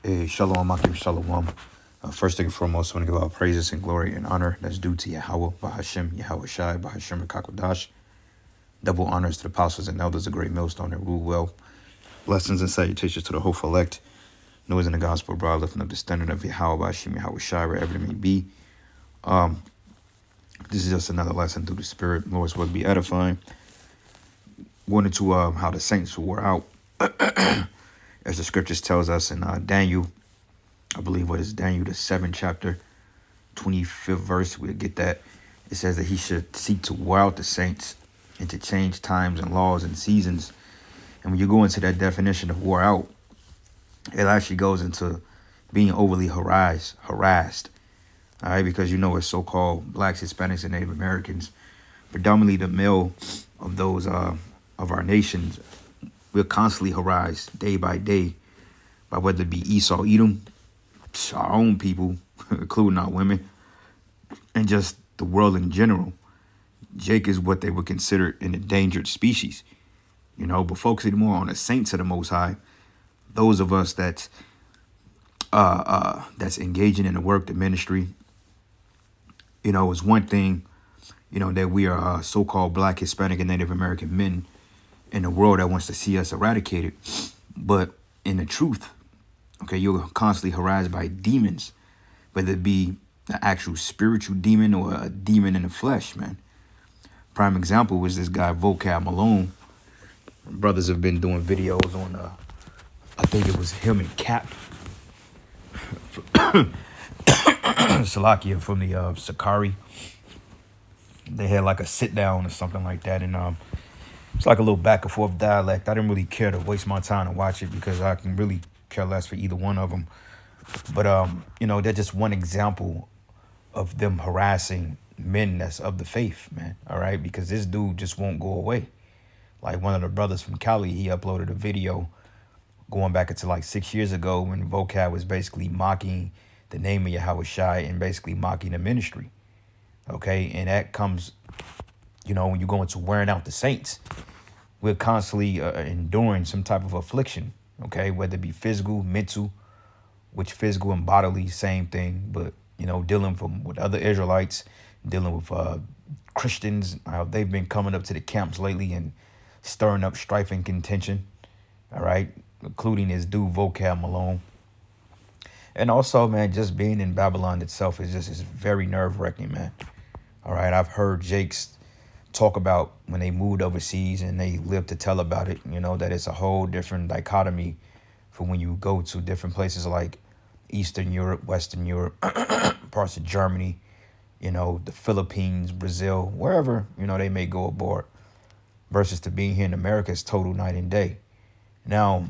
Hey, shalom, Akim, shalom. First thing and foremost, I want to give all praises and glory and honor that's due to Yahweh, Bahashem, Yahweh Shai, Bahashem, and Kakodash. Double honors to the apostles and elders, a great millstone that rule well. Blessings and salutations to the hopeful elect. Noise in the gospel, broad, lifting up the standard of Yahweh, Bahashem, Yahweh Shai, wherever it may be. This is just another lesson through the Spirit. Lord's will be edifying. Wanted to how the saints wore out, as the scriptures tells us in Daniel. I believe what is Daniel, the 7th chapter, 25th verse. We'll get that. It says that he should seek to wear out the saints and to change times and laws and seasons. And when you go into that definition of wore out, it actually goes into being overly harassed. All right, because you know it's so-called blacks, Hispanics, and Native Americans, predominantly the male of those of our nations, we're constantly harassed day by day by whether it be Esau, Edom, our own people, including our women, and just the world in general. Jake is what they would consider an endangered species, you know, but focusing more on the saints of the Most High, those of us that's engaging in the work, the ministry, you know, is one thing, you know, that we are so-called black, Hispanic, and Native American men in the world that wants to see us eradicated. But in the truth, okay, you're constantly harassed by demons, whether it be an actual spiritual demon or a demon in the flesh, man. Prime example was this guy, Vocab Malone. Brothers have been doing videos on, I think it was him and Cap. Salakia from the Sakari. They had like a sit down or something like that. And it's like a little back and forth dialect. I didn't really care to waste my time to watch it because I can really care less for either one of them. But, you know, they're just one example of them harassing men that's of the faith, man. All right. Because this dude just won't go away. Like one of the brothers from Cali, he uploaded a video going back into like 6 years ago when Vocab was basically mocking the name of Yahweh Shai and basically mocking the ministry. Okay. And that comes, you know, when you go into wearing out the saints, we're constantly enduring some type of affliction. Okay. Whether it be physical, mental, which physical and bodily, same thing. But, you know, dealing with other Israelites, dealing with Christians, how they've been coming up to the camps lately and stirring up strife and contention. All right. Including his dude, Vocab Malone. And also, man, just being in Babylon itself is very nerve-wracking, man. All right. I've heard Jake's talk about when they moved overseas and they lived to tell about it, you know, that it's a whole different dichotomy for when you go to different places like Eastern Europe, Western Europe, parts of Germany, you know, the Philippines, Brazil, wherever, you know, they may go aboard versus to being here in America is total night and day. Now,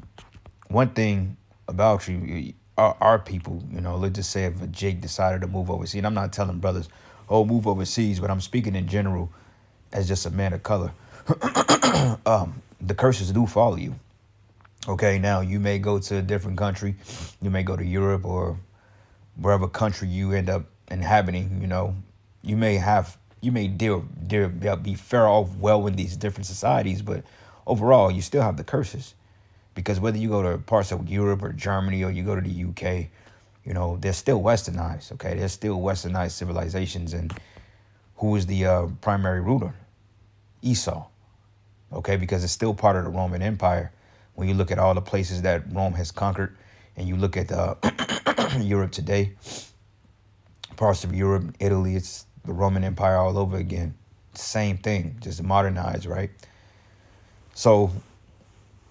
one thing about you, our people, you know, let's just say if Jake decided to move overseas, and I'm not telling brothers, oh, move overseas, but I'm speaking in general as just a man of color. The curses do follow you. Okay, now you may go to a different country. You may go to Europe or wherever country you end up inhabiting, you know. You may be fair off well in these different societies, but overall, you still have the curses. Because whether you go to parts of Europe or Germany or you go to the UK, you know, they're still westernized, okay? They're still westernized civilizations. And who is the primary ruler? Esau, okay? Because it's still part of the Roman Empire. When you look at all the places that Rome has conquered and you look at Europe today, parts of Europe, Italy, it's the Roman Empire all over again. Same thing, just modernized, right? So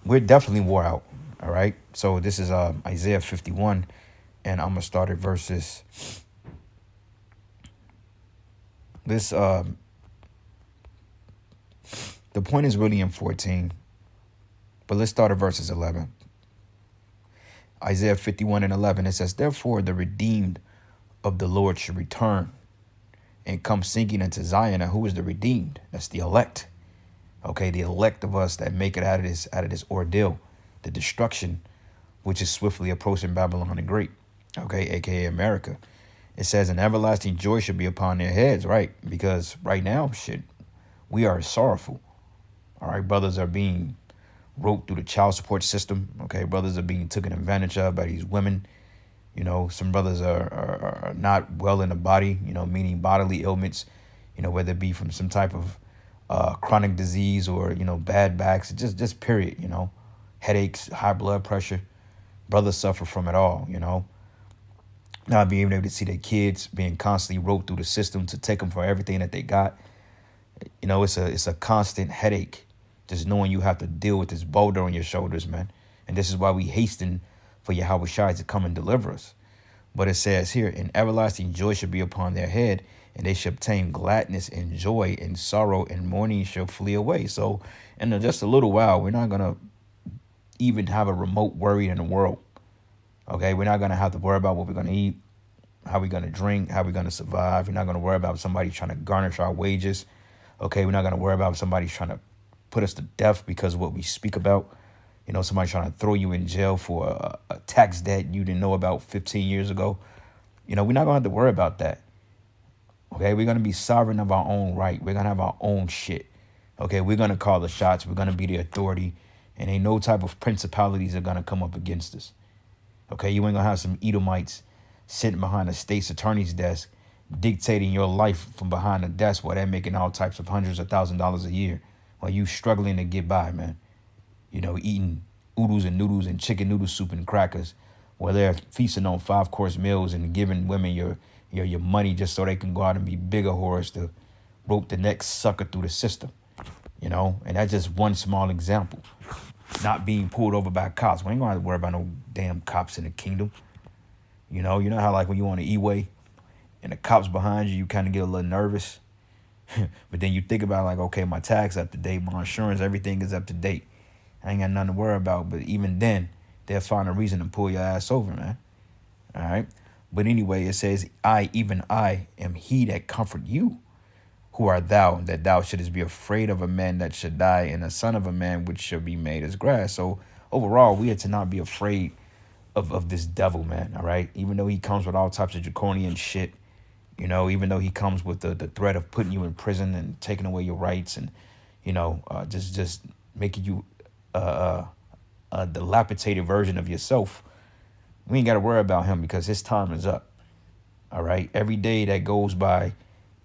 we're definitely wore out, all right? So this is Isaiah 51, and I'm going to start at verses. The point is really in 14, but let's start at verses 11. Isaiah 51:11, it says, therefore the redeemed of the Lord should return and come sinking into Zion. And who is the redeemed? That's the elect. Okay, the elect of us that make it out of this ordeal, the destruction, which is swiftly approaching Babylon the Great, okay, aka America. It says an everlasting joy should be upon their heads, right? Because right now, we are sorrowful. All right, brothers are being roped through the child support system. Okay, brothers are being taken advantage of by these women. You know, some brothers are not well in the body, you know, meaning bodily ailments, you know, whether it be from some type of chronic disease or, you know, bad backs, just period, you know, headaches, high blood pressure. Brothers suffer from it all, you know. Not being able to see their kids being constantly roped through the system to take them for everything that they got. You know, it's a constant headache just knowing you have to deal with this boulder on your shoulders, man. And this is why we hasten for Yahweh Shai to come and deliver us. But it says here, and everlasting joy shall be upon their head, and they shall obtain gladness and joy, and sorrow and mourning shall flee away. So in just a little while, we're not going to even have a remote worry in the world. Okay, we're not going to have to worry about what we're going to eat, how we're going to drink, how we're going to survive. We're not going to worry about somebody trying to garnish our wages. Okay, we're not going to worry about somebody trying to put us to death because of what we speak about. You know, somebody trying to throw you in jail for a tax debt you didn't know about 15 years ago. You know, we're not going to have to worry about that. Okay, we're going to be sovereign of our own right. We're going to have our own shit. Okay, we're going to call the shots. We're going to be the authority. And ain't no type of principalities are going to come up against us. Okay, you ain't going to have some Edomites sitting behind the state's attorney's desk dictating your life from behind the desk while they're making all types of hundreds of $1,000s a year while you struggling to get by, man. You know, eating oodles and noodles and chicken noodle soup and crackers while they're feasting on 5-course meals and giving women your money just so they can go out and be bigger whores to rope the next sucker through the system. You know, and that's just one small example. Not being pulled over by cops. We ain't gonna have to worry about no damn cops in the kingdom. You know how like when you on the E-way and the cops behind you, you kind of get a little nervous. But then you think about like, okay, my tax up to date, my insurance, everything is up to date. I ain't got nothing to worry about. But even then, they'll find a reason to pull your ass over, man. All right. But anyway, it says, even I, am he that comfort you. Who art thou, that thou shouldest be afraid of a man that should die, and a son of a man which shall be made as grass? So overall, we are to not be afraid of this devil, man. All right. Even though he comes with all types of draconian shit, you know, even though he comes with the threat of putting you in prison and taking away your rights and, you know, just making you a dilapidated version of yourself. We ain't got to worry about him because his time is up. All right. Every day that goes by,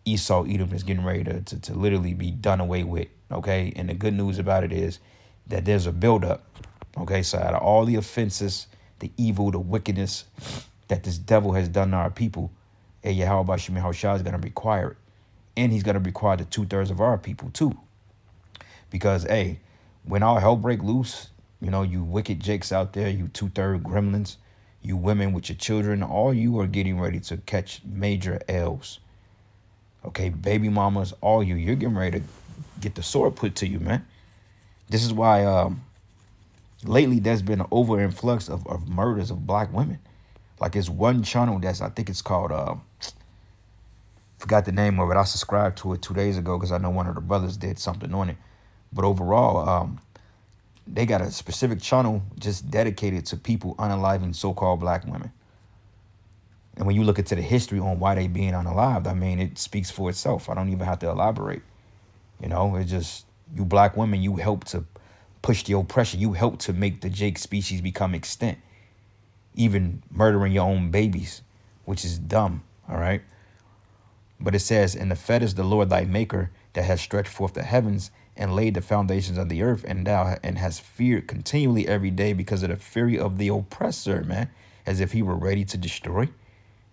Esau, Edom is getting ready to literally be done away with. Okay. And the good news about it is that there's a buildup. Okay. So out of all the offenses, the evil, the wickedness that this devil has done to our people, Yahweh Shai is going to require it. And he's going to require the 2/3 of our people too. Because, hey, when all hell break loose, you know, you wicked jakes out there, you 2/3 gremlins, you women with your children, all you are getting ready to catch major L's. Okay, baby mamas, all you're getting ready to get the sword put to you, man. This is why lately there's been an over influx of murders of black women. Like it's one channel I think it's called, forgot the name of it. I subscribed to it 2 days ago because I know one of the brothers did something on it. But overall, they got a specific channel just dedicated to people unaliving so-called black women. And when you look into the history on why they being unalived, I mean, it speaks for itself. I don't even have to elaborate. You know, it's just you black women, you help to push the oppression. You help to make the Jake species become extinct. Even murdering your own babies, which is dumb, all right? But it says, and the fed is the Lord thy maker that has stretched forth the heavens and laid the foundations of the earth, and has feared continually every day because of the fury of the oppressor, man, as if he were ready to destroy.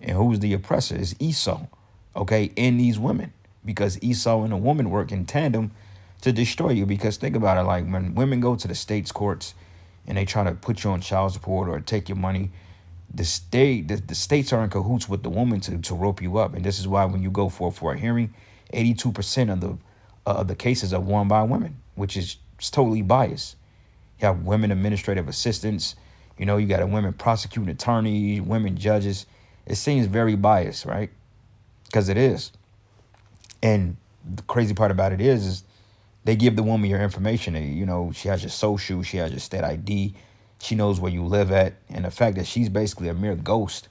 And who's the oppressor? It's Esau, okay, and these women, because Esau and a woman work in tandem to destroy you. Because think about it, like when women go to the state's courts and they try to put you on child support or take your money, the states are in cahoots with the woman to rope you up. And this is why when you go for a hearing, 82% of the cases are won by women, which is totally biased. You have women administrative assistants, you know, you got a women prosecuting attorney, women judges. It seems very biased, right? Because it is. And the crazy part about it is they give the woman your information. You know, she has your social, she has your state ID, she knows where you live at. And the fact that she's basically a mere ghost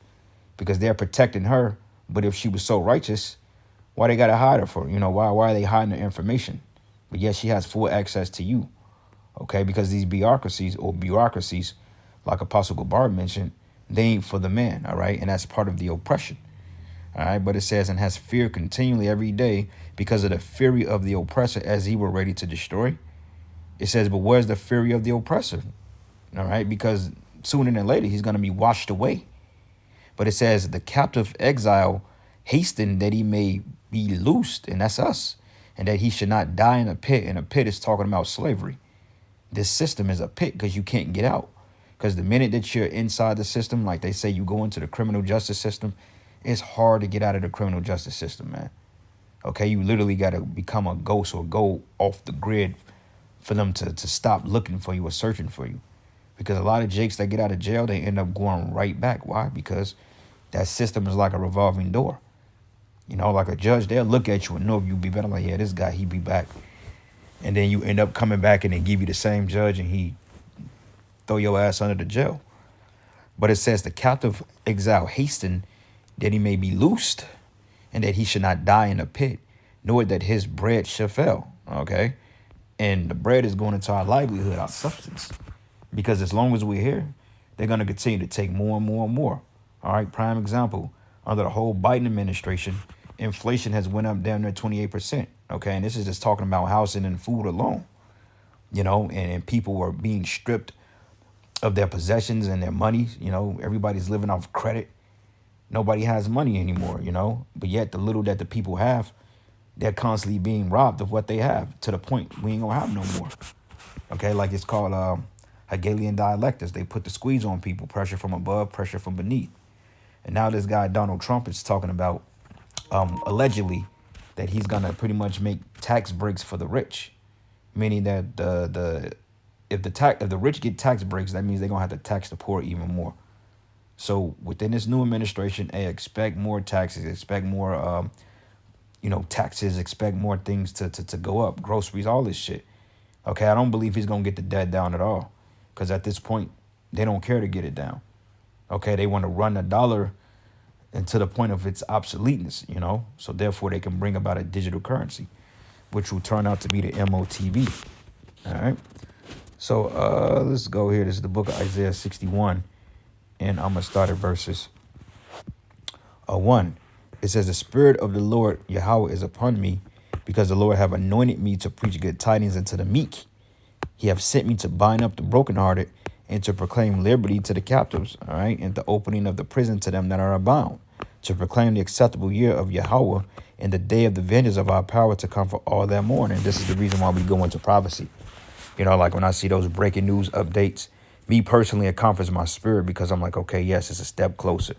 because they're protecting her. But if she was so righteous, why they got to hide her for? You know, why are they hiding the information? But yet she has full access to you. Okay, because these bureaucracies, like Apostle Gabar mentioned, they ain't for the man, all right? And that's part of the oppression. All right, but it says, and has fear continually every day because of the fury of the oppressor as he were ready to destroy. It says, but where's the fury of the oppressor? All right, because sooner than later he's going to be washed away. But it says, the captive exile hastened that he may be loosed, and that's us, and that he should not die in a pit. And a pit is talking about slavery. This system is a pit because you can't get out. Because the minute that you're inside the system, like they say, you go into the criminal justice system, it's hard to get out of the criminal justice system, man. Okay, you literally got to become a ghost or go off the grid for them to stop looking for you or searching for you. Because a lot of jakes that get out of jail, they end up going right back. Why? Because that system is like a revolving door. You know, like a judge, they'll look at you and know if you be better. Like, yeah, this guy, he be back. And then you end up coming back and they give you the same judge and he throw your ass under the jail. But it says the captive exile hasten that he may be loosed and that he should not die in a pit, nor that his bread shall fail. Okay. And the bread is going into our livelihood, our substance. Because as long as we're here, they're going to continue to take more and more and more. All right. Prime example, under the whole Biden administration, inflation has went up down near 28%. Okay. And this is just talking about housing and food alone, you know, and people were being stripped of their possessions and their money. You know, everybody's living off credit. Nobody has money anymore, you know, but yet the little that the people have, they're constantly being robbed of what they have to the point we ain't gonna have no more. Okay, like it's called Hegelian dialectics. They put the squeeze on people, pressure from above, pressure from beneath. And now this guy Donald Trump is talking about allegedly that he's gonna pretty much make tax breaks for the rich, meaning that if the rich get tax breaks, that means they're gonna have to tax the poor even more. So within this new administration, they expect more taxes, expect more, taxes, expect more things to go up, groceries, all this shit. Okay, I don't believe he's going to get the debt down at all because at this point, they don't care to get it down. Okay, they want to run the dollar and to the point of its obsoleteness, you know, so therefore they can bring about a digital currency, which will turn out to be the MOTB. All right, so let's go here. This is the book of Isaiah 61. And I'm going to start at verses 1. It says, the Spirit of the Lord Yahweh is upon me, because the Lord have anointed me to preach good tidings unto the meek. He have sent me to bind up the brokenhearted and to proclaim liberty to the captives, all right, and the opening of the prison to them that are bound, to proclaim the acceptable year of Yahweh and the day of the vengeance of our power to comfort all that mourn. And this is the reason why we go into prophecy. You know, like when I see those breaking news updates, me personally, it comforts my spirit because I'm like, okay, yes, it's a step closer,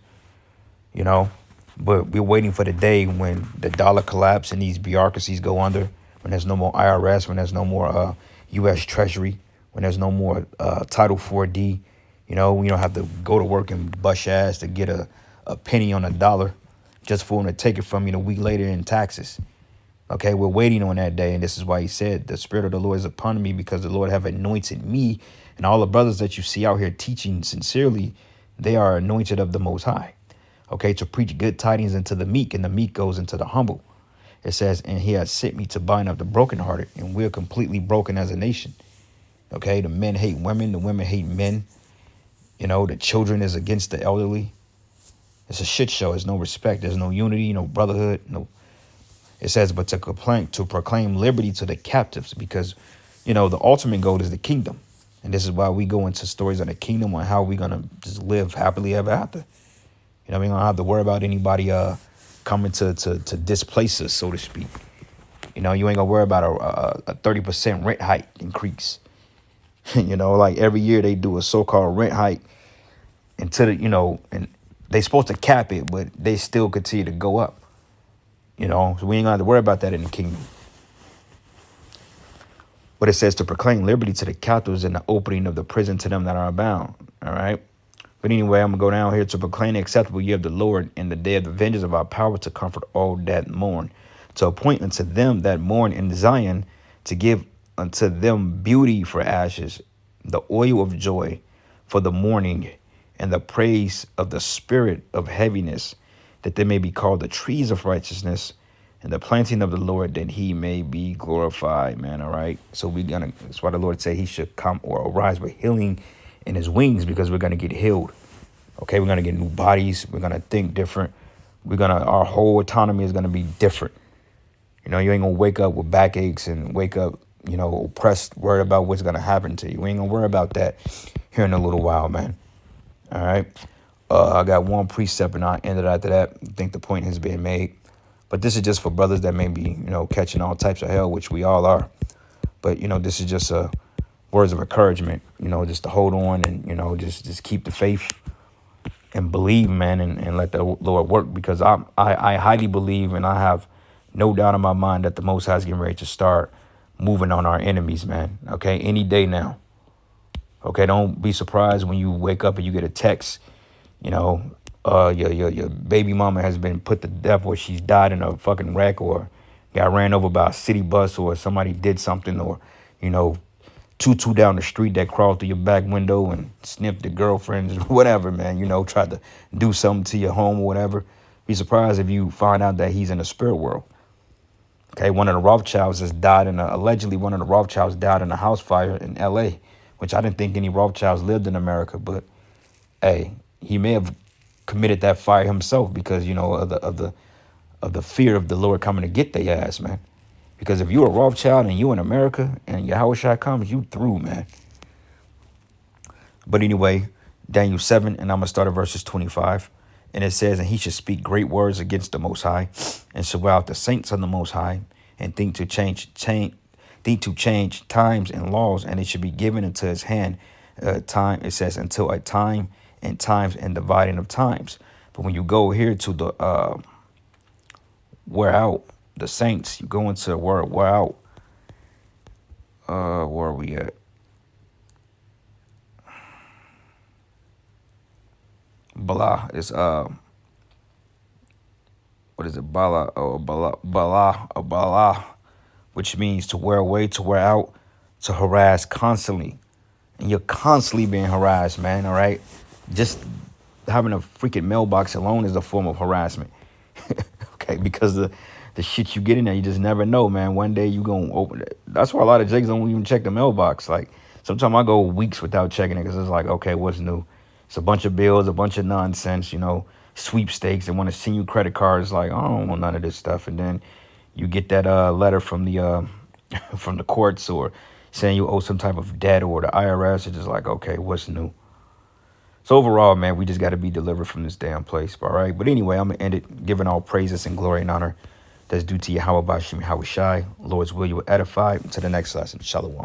you know, but we're waiting for the day when the dollar collapse and these bureaucracies go under, when there's no more IRS, when there's no more U.S. Treasury, when there's no more Title 4D, you know, we don't have to go to work and bust your ass to get a penny on a dollar just for them to take it from you a week later in taxes. Okay, we're waiting on that day. And this is why he said, the Spirit of the Lord is upon me because the Lord have anointed me. And all the brothers that you see out here teaching sincerely, they are anointed of the Most High. Okay, to preach good tidings unto the meek, and the meek goes into the humble. It says, and he has sent me to bind up the brokenhearted, and we're completely broken as a nation. Okay, the men hate women, the women hate men. You know, the children is against the elderly. It's a shit show. There's no respect. There's no unity, no brotherhood, no. It says, but to proclaim liberty to the captives, because, you know, the ultimate goal is the kingdom. And this is why we go into stories of the kingdom on how we're going to just live happily ever after. You know, we don't have to worry about anybody coming to displace us, so to speak. You know, you ain't going to worry about a 30% rent hike increase. You know, like every year they do a so-called rent hike until, and they supposed to cap it, but they still continue to go up. You know, so we ain't gonna have to worry about that in the kingdom. But it says to proclaim liberty to the captives and the opening of the prison to them that are bound. All right. But anyway, I'm gonna go down here to proclaim the acceptable year of the Lord and the day of the vengeance of our power to comfort all that mourn, to appoint unto them that mourn in Zion, to give unto them beauty for ashes, the oil of joy for the mourning, and the praise of the spirit of heaviness, that they may be called the trees of righteousness and the planting of the Lord, that he may be glorified, man. All right. So that's why the Lord said he should come or arise with healing in his wings, because we're gonna get healed. Okay, we're gonna get new bodies. We're gonna think different. Our whole autonomy is gonna be different. You know, you ain't gonna wake up with backaches and wake up, oppressed, worried about what's gonna happen to you. We ain't gonna worry about that here in a little while, man. All right. I got one precept and I ended after that. I think the point has been made. But this is just for brothers that may be, catching all types of hell, which we all are. But, this is just words of encouragement, just to hold on and, just keep the faith and believe, man, and let the Lord work. Because I highly believe, and I have no doubt in my mind that the Most High is getting ready to start moving on our enemies, man. Okay, any day now. Okay, don't be surprised when you wake up and you get a text, your baby mama has been put to death, or she's died in a fucking wreck, or got ran over by a city bus, or somebody did something, or, Tutu down the street that crawled through your back window and sniffed your girlfriends, whatever, man, tried to do something to your home or whatever. Be surprised if you find out that he's in the spirit world. Okay, one of the Rothschilds allegedly one of the Rothschilds died in a house fire in L.A., which I didn't think any Rothschilds lived in America, but hey, he may have committed that fire himself because, of the fear of the Lord coming to get their ass, man. Because if you're a Rothschild and you in America and Yahushua comes, you through, man. But anyway, Daniel 7, and I'm going to start at verses 25. And it says, and he should speak great words against the Most High, and swear out the saints of the Most High, and think to change times and laws, and it should be given into his hand time. It says until a time and times and dividing of times. But when you go here to the wear out the saints, you go into the word wear out. Where are we at? Bala is what is it? Bala or Bala, which means to wear away, to wear out, to harass constantly. And you're constantly being harassed, man. All right. Just having a freaking mailbox alone is a form of harassment. Okay, because the shit you get in there, you just never know, man. One day you gonna open it. That's why a lot of Jakes don't even check the mailbox. Like sometimes I go weeks without checking it because it's like, okay, what's new? It's a bunch of bills, a bunch of nonsense, sweepstakes. They want to send you credit cards. Like, I don't want none of this stuff. And then you get that letter from the from the courts or saying you owe some type of debt, or the IRS. It's just like, okay, what's new? So overall, man, we just got to be delivered from this damn place. All right. But anyway, I'm going to end it giving all praises and glory and honor that's due to Yahweh Bashim Yahushai. Lord's will, you will edify. Until the next lesson. Shalom.